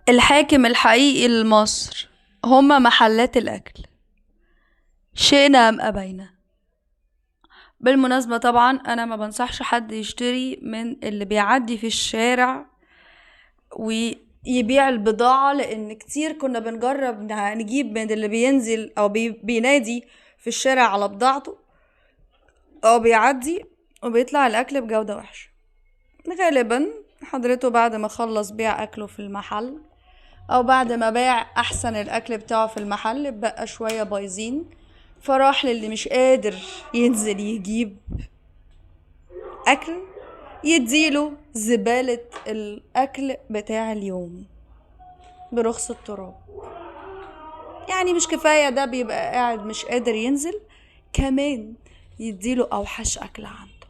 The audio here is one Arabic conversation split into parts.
الحاكم الحقيقي لمصر هما محلات الأكل، شئنا أم أبينا. بالمناسبة طبعا أنا ما بنصحش حد يشتري من اللي بيعدي في الشارع ويبيع البضاعة، لأن كتير كنا بنجرب نجيب من اللي بينزل أو بينادي في الشارع على بضاعته أو بيعدي وبيطلع الأكل بجودة وحشة. غالبا حضرته بعد ما خلص بيع أكله في المحل او بعد ما باع احسن الاكل بتاعه في المحل بقى شوية بايظين، فراح للي مش قادر ينزل يجيب اكل يديله زبالة الاكل بتاع اليوم برخص التراب. يعني مش كفاية ده بيبقى قاعد مش قادر ينزل، كمان يديله اوحش اكل عنده.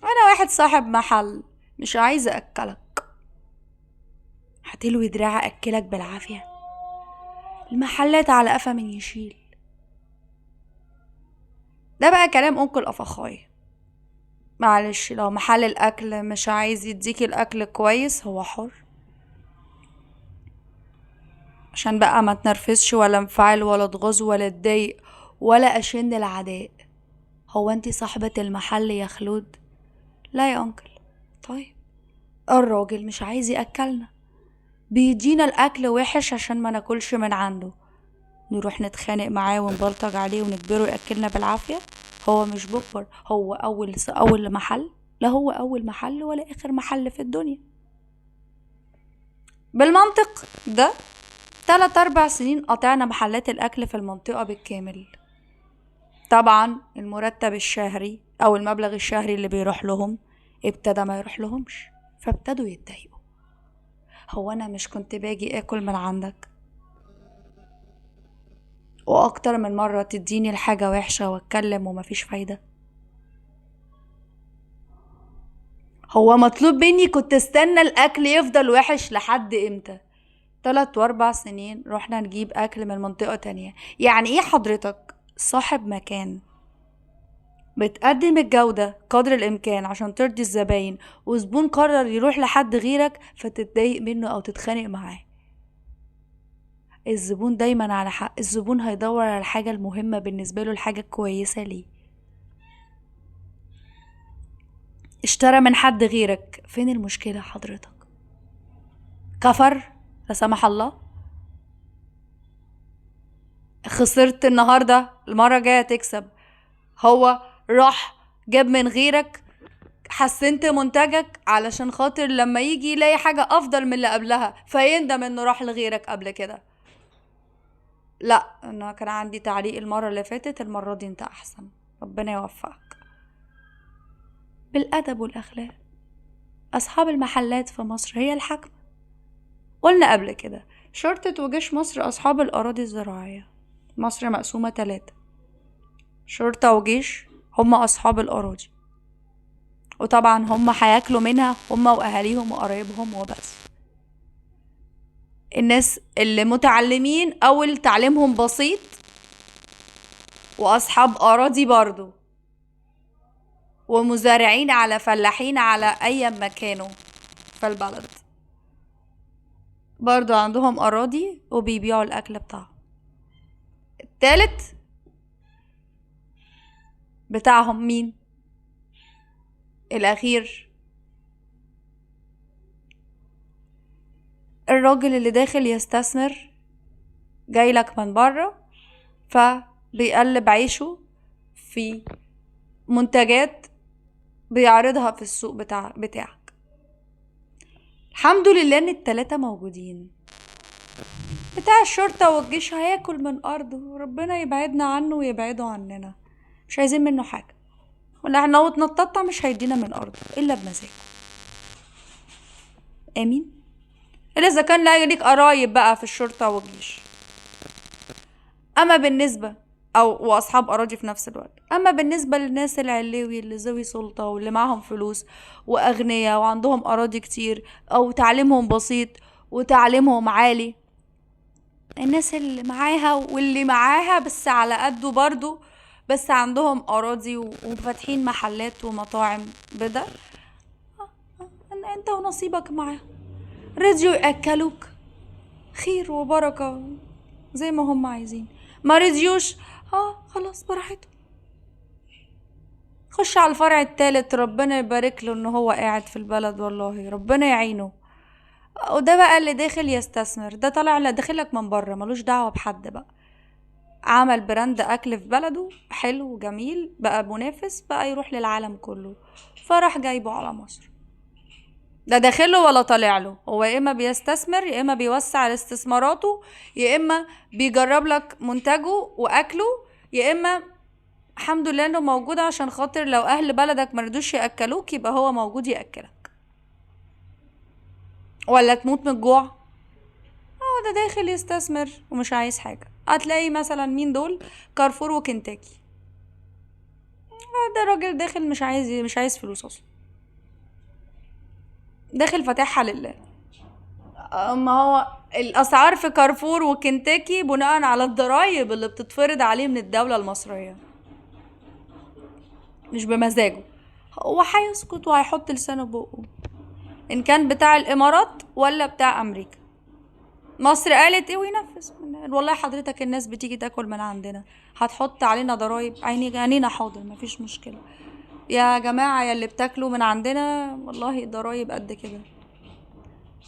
انا واحد صاحب محل مش عايزة اكلك، هتلوي دراع اكلك بالعافية؟ المحلات على قفا من يشيل. ده بقى كلام انكل افخاي. معلش، لو محل الاكل مش عايز يديكي الاكل كويس هو حر، عشان بقى ما تنرفزش ولا انفعل ولا اتغاظ ولا اتضايق ولا اشن العداء. هو انتي صاحبة المحل يا خلود؟ لا يا انكل. طيب الراجل مش عايز ياكلنا، بيدينا الاكل وحش عشان ما ناكلش من عنده، نروح نتخانق معاه ونبلطج عليه ونجبره ياكلنا بالعافية؟ هو مش بكبر، هو اول محل؟ لا هو اول محل ولا اخر محل في الدنيا. بالمنطق ده 3-4 سنين قطعنا محلات الاكل في المنطقة بالكامل. طبعا المرتب الشهري او المبلغ الشهري اللي بيروح لهم ابتدى ما يروح لهمش، فابتدوا يتضايقوا. هو انا مش كنت باجي اكل من عندك واكتر من مرة تديني الحاجة وحشة واتكلم ومفيش فايدة؟ هو مطلوب مني كنت استنى الاكل يفضل وحش لحد امتى؟ 3 و4 سنين رحنا نجيب اكل من منطقة تانية. يعني ايه حضرتك صاحب مكان بتقدم الجودة قدر الامكان عشان ترضي الزباين، وزبون قرر يروح لحد غيرك فتتضايق منه او تتخانق معاه؟ الزبون دايما على حق، الزبون هيدور على الحاجة المهمة بالنسبة له، الحاجة الكويسة ليه. اشترى من حد غيرك، فين المشكلة حضرتك؟ كفر لا سمح الله، خسرت النهاردة المرة الجاية تكسب. هو راح جاب من غيرك، حسنت منتجك علشان خاطر لما يجي يلاقي حاجة افضل من اللي قبلها فيندم انه راح لغيرك قبل كده. لا، انا كان عندي تعليق المرة اللي فاتت، المرة دي انت احسن، ربنا يوفقك. بالادب والاخلاق. اصحاب المحلات في مصر هي الحكم. قلنا قبل كده شرطة وجيش مصر اصحاب الاراضي الزراعية. مصر مقسومة 3، شرطة وجيش هم اصحاب الاراضي، وطبعا هم هياكلوا منها هم واهاليهم وقرايبهم وبس. الناس اللي متعلمين او اللي تعليمهم بسيط واصحاب اراضي برضو، ومزارعين على فلاحين على اي مكانوا في البلد، برضو عندهم اراضي وبيبيعوا الاكل بتاعهم. التالت بتاعهم مين؟ الاخير الراجل اللي داخل يستثمر، جايلك من بره فبيقلب عيشه في منتجات بيعرضها في السوق بتاعك. الحمد لله ان ال3 موجودين. بتاع الشرطة والجيش هياكل من ارضه وربنا يبعدنا عنه ويبعده عننا، مش عايزين منه حاجة، ولا احنا نتنطط مش هيدينا من ارضه الا بمزاجه. امين. الا اذا كان لا ليك قرايب بقى في الشرطة والجيش، اما بالنسبة واصحاب اراضي في نفس الوقت. اما بالنسبة للناس العلوي اللي ذوي سلطة واللي معاهم فلوس واغنياء وعندهم اراضي كتير او تعليمهم بسيط وتعليمهم عالي، الناس اللي معاها واللي معاها بس على قده برضو، بس عندهم اراضي وفاتحين محلات ومطاعم بدا، انت ونصيبك معاهم. رضيوا يأكلوك خير وبركة زي ما هم عايزين، ما رضيوش خلاص براحته. خش على الفرع التالت، ربنا يبارك له ان هو قاعد في البلد، والله ربنا يعينه. وده بقى اللي داخل يستثمر، ده طالع لا داخلك من بره، ملوش دعوة بحد بقى. عمل براند اكل في بلده حلو وجميل، بقى منافس، بقى يروح للعالم كله، فراح جايبه على مصر. ده داخله ولا طالع له، هو يا اما بيستثمر، يا اما بيوسع استثماراته، يا اما بيجرب لك منتجه واكله، يا اما الحمد لله انه موجود عشان خاطر لو اهل بلدك مرضوش ياكلوك يبقى هو موجود ياكلك، ولا تموت من الجوع. ده داخل يستثمر ومش عايز حاجه. هتلاقي مثلا مين دول؟ كارفور وكنتاكي. ده راجل داخل مش عايز فلوس اصلا، داخل فاتحها لله. ما هو الاسعار في كارفور وكنتاكي بناء على الضرايب اللي بتتفرض عليه من الدولة المصرية، مش بمزاجه. هو هيسكت وهيحط لسانه بقه، ان كان بتاع الامارات ولا بتاع امريكا. مصر قالت ايه وينفذ. والله حضرتك الناس بتيجي تاكل من عندنا، هتحط علينا ضرايب، عينينا حاضر مفيش مشكلة يا جماعة، يا اللي بتاكلوا من عندنا والله ضرايب قد كده،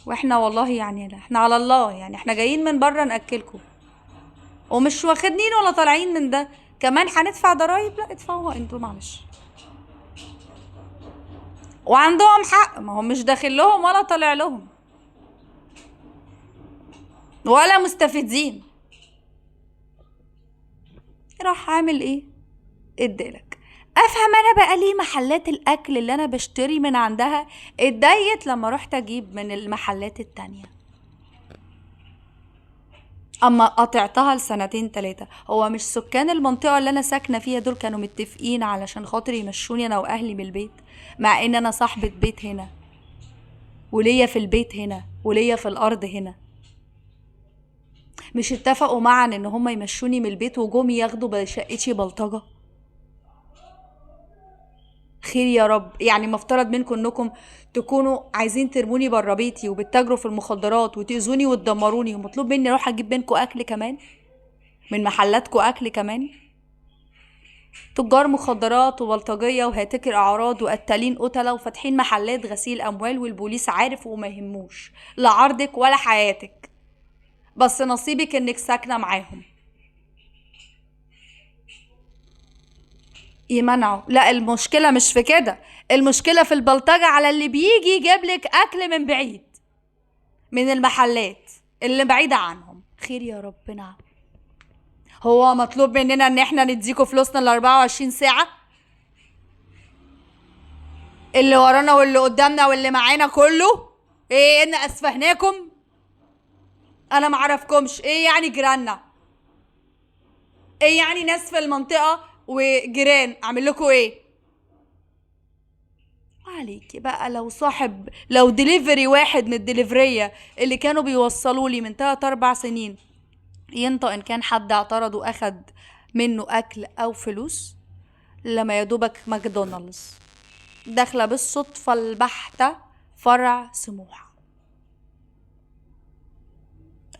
واحنا والله يعني احنا على الله، يعني احنا جايين من بره ناكلكم ومش واخدين ولا طالعين من ده، كمان هندفع ضرايب؟ لا ادفعوها انتوا معلش. وعندهم حق، ما هم مش داخل لهم ولا طالع لهم ولا مستفيدين. راح عامل ايه؟ ادالك. افهم انا بقى ليه محلات الاكل اللي انا بشتري من عندها اتضايقت لما رحت اجيب من المحلات التانية، اما قطعتها لسنتين 3. هو مش سكان المنطقة اللي انا ساكنة فيها دول كانوا متفقين علشان خاطر يمشوني انا واهلي من البيت، مع ان انا صاحبة بيت هنا وليا في البيت هنا وليا في الارض هنا؟ مش اتفقوا معا ان هم يمشوني من البيت وجوم ياخدوا بشقتي بلطجة؟ خير يا رب. يعني مفترض منكم انكم تكونوا عايزين ترموني برا بيتي وبتتاجروا في المخدرات وتأذوني وتدمروني، ومطلوب مني اروح اجيب منكم اكل كمان من محلاتكم، اكل كمان؟ تجار مخدرات وبلطجية وهاتكر اعراض وقتالين قتلة وفاتحين محلات غسيل اموال، والبوليس عارف وما يهموش لا عرضك ولا حياتك، بس نصيبك انك ساكنة معاهم. يمنعوا؟ لا، المشكلة مش في كده، المشكلة في البلطجة على اللي بيجي يجيبلك اكل من بعيد، من المحلات اللي بعيدة عنهم. خير يا ربنا. هو مطلوب مننا ان احنا نديكوا فلوسنا ال 24 ساعة؟ اللي ورانا واللي قدامنا واللي معانا كله ايه؟ ان اسفهناكم؟ انا معرفكمش. ايه يعني جيراننا؟ ايه يعني ناس في المنطقة وجيران؟ اعمل لكم ايه؟ عليكي بقى لو ديليفري واحد من الدليفرية اللي كانوا بيوصلوا لي من 3-4 سنين ينطق ان كان حد اعترض واخد منه اكل او فلوس، لما يدوبك ماكدونالدز داخله بالصدفه البحته فرع سموحه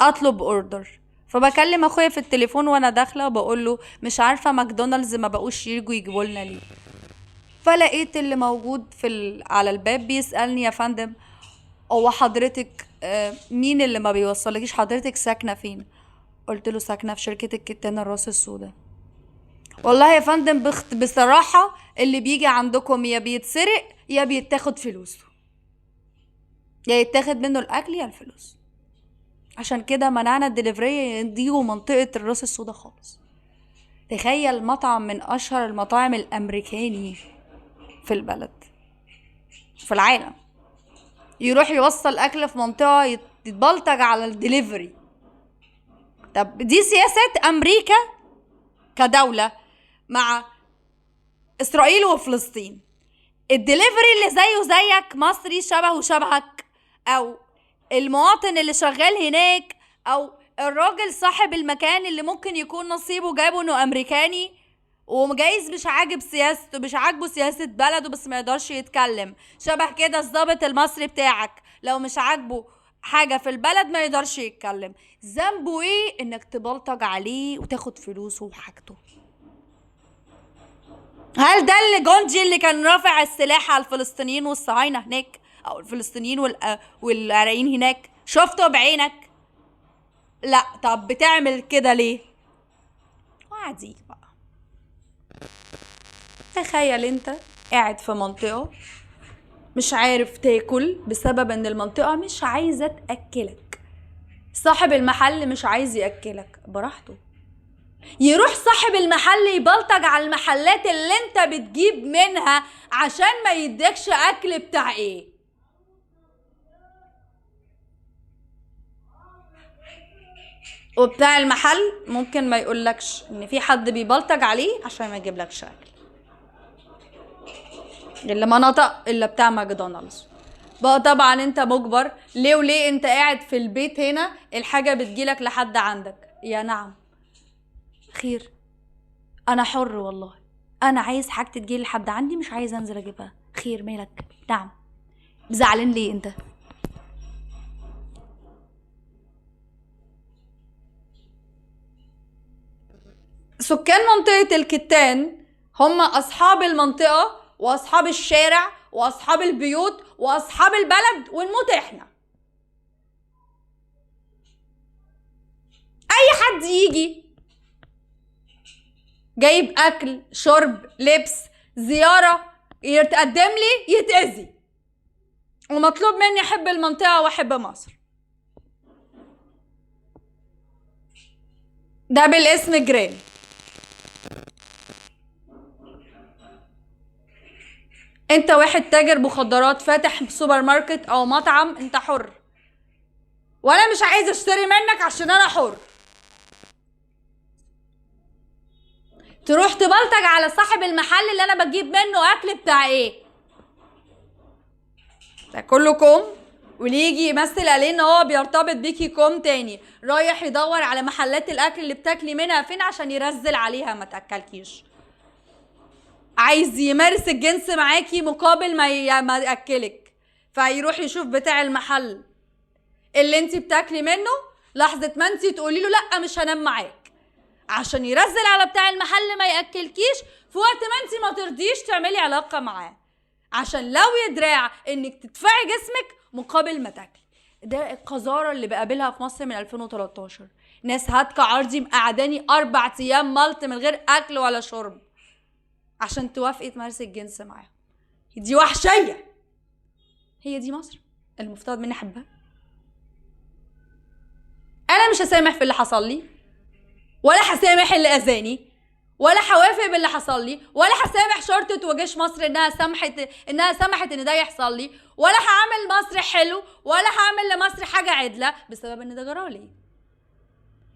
اطلب اوردر، فبكلم اخويا في التليفون وانا داخله وبقول له مش عارفه ماكدونالدز ما بقوش يجوا يجيبوا لنا ليه. فلقيت اللي موجود على الباب بيسالني يا فندم هو حضرتك مين اللي ما بيوصلكيش؟ حضرتك ساكنه فين؟ قلت له ساكنه في شركه الكتان الراس السوداء. والله يا فندم بصراحه اللي بيجي عندكم يا بيتسرق يا بيتاخد فلوسه، يا يتاخد منه الاكل يا الفلوس، عشان كده منعنا الدليفرية يديوا منطقة الراس السوداء خالص. تخيل مطعم من اشهر المطاعم الامريكاني في البلد في العالم يروح يوصل اكل في منطقة يتبلطج على الدليفري. طب دي سياسات امريكا كدولة مع اسرائيل وفلسطين. الدليفري اللي زيه زيك مصري شبهه شبهك، او المواطن اللي شغال هناك، او الراجل صاحب المكان اللي ممكن يكون نصيبه جابه انه امريكاني وجايز مش عاجب سياسته، مش عاجبه سياسة بلده بس ما يقدرش يتكلم، شبه كده الضابط المصري بتاعك لو مش عاجبه حاجة في البلد ما يقدرش يتكلم، ذنبه ايه انك تبلطج عليه وتاخد فلوسه وحاجته؟ هل ده اللي جونجي اللي كان رافع السلاح على الفلسطينيين والصهاينة هناك، او الفلسطينيين والعراقيين هناك؟ شفته بعينك؟ لا. طب بتعمل كده ليه؟ وعديك بقى. تخيل انت قاعد في منطقة مش عارف تاكل بسبب ان المنطقة مش عايزة تأكلك، صاحب المحل مش عايز يأكلك، براحته. يروح صاحب المحل يبلطج على المحلات اللي انت بتجيب منها عشان ما يديكش اكل بتاع ايه؟ وبتاع المحل ممكن ما يقولكش ان في حد بيبلطج عليه عشان ما يجيبلكش اكل. اللي ما نطق الا بتاع ماكدونالدز بقى. طبعا انت مجبر. ليه وليه انت قاعد في البيت هنا الحاجة بتجيلك لحد عندك؟ يا نعم، خير، انا حر والله، انا عايز حاجتي تجيلي لحد عندي، مش عايز انزل اجيبها. خير، مالك؟ نعم. زعلان ليه انت؟ سكان منطقة الكتان هم اصحاب المنطقة واصحاب الشارع واصحاب البيوت واصحاب البلد، ونموت احنا. اي حد يجي جايب اكل شرب لبس زيارة يتقدم لي يتأذي، ومطلوب مني احب المنطقة واحب مصر. ده بالاسم جرين. انت واحد تاجر مخدرات فاتح سوبر ماركت او مطعم، انت حر، وانا مش عايز اشتري منك عشان انا حر. تروح تبلطج على صاحب المحل اللي انا بجيب منه اكل بتاع ايه؟ ده كله كوم، واللي يجي يمثل عليه ان هو بيرتبط بيكي كوم تاني، رايح يدور على محلات الاكل اللي بتاكلي منها فين عشان يرزل عليها ما تاكلكيش. عايز يمارس الجنس معاكي مقابل ما ياكلك، فيروح يشوف بتاع المحل اللي انت بتاكلي منه، لحظه ما انت تقولي له لا مش هنام معاك، عشان يرزل على بتاع المحل ما ياكلكيش في وقت ما انت ما ترضيش تعملي علاقه معاه، عشان لو يدراع انك تدفعي جسمك مقابل ما تاكلي. ده القذاره اللي بقابلها في مصر من 2013. ناس هاتكه عرضي مقعداني 4 ايام ملط من غير اكل ولا شرب عشان توافقي تمارسي الجنس معاهم. دي وحشيه. هي دي مصر المفترض مني احبها؟ انا مش هسامح في اللي حصل لي، ولا هسامح اللي اذاني، ولا هوافق باللي حصل لي، ولا هسامح شرطه وجيش مصر انها سمحت ان ده يحصل لي، ولا هعمل مصر حلو، ولا هعمل لمصر حاجه عدله بسبب ان ده جرالي.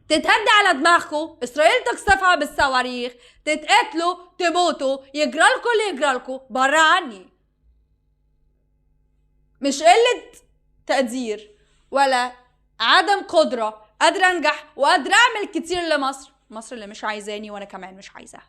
تتهدى على دماغكم، اسرائيل تقصفها بالصواريخ، تتقتلوا تموتوا، يجرالكوا اللي يجرالكوا، بره عني. مش قله تقدير ولا عدم قدره، قادره انجح وقادره اعمل كتير لمصر، مصر اللي مش عايزاني وانا كمان مش عايزاها.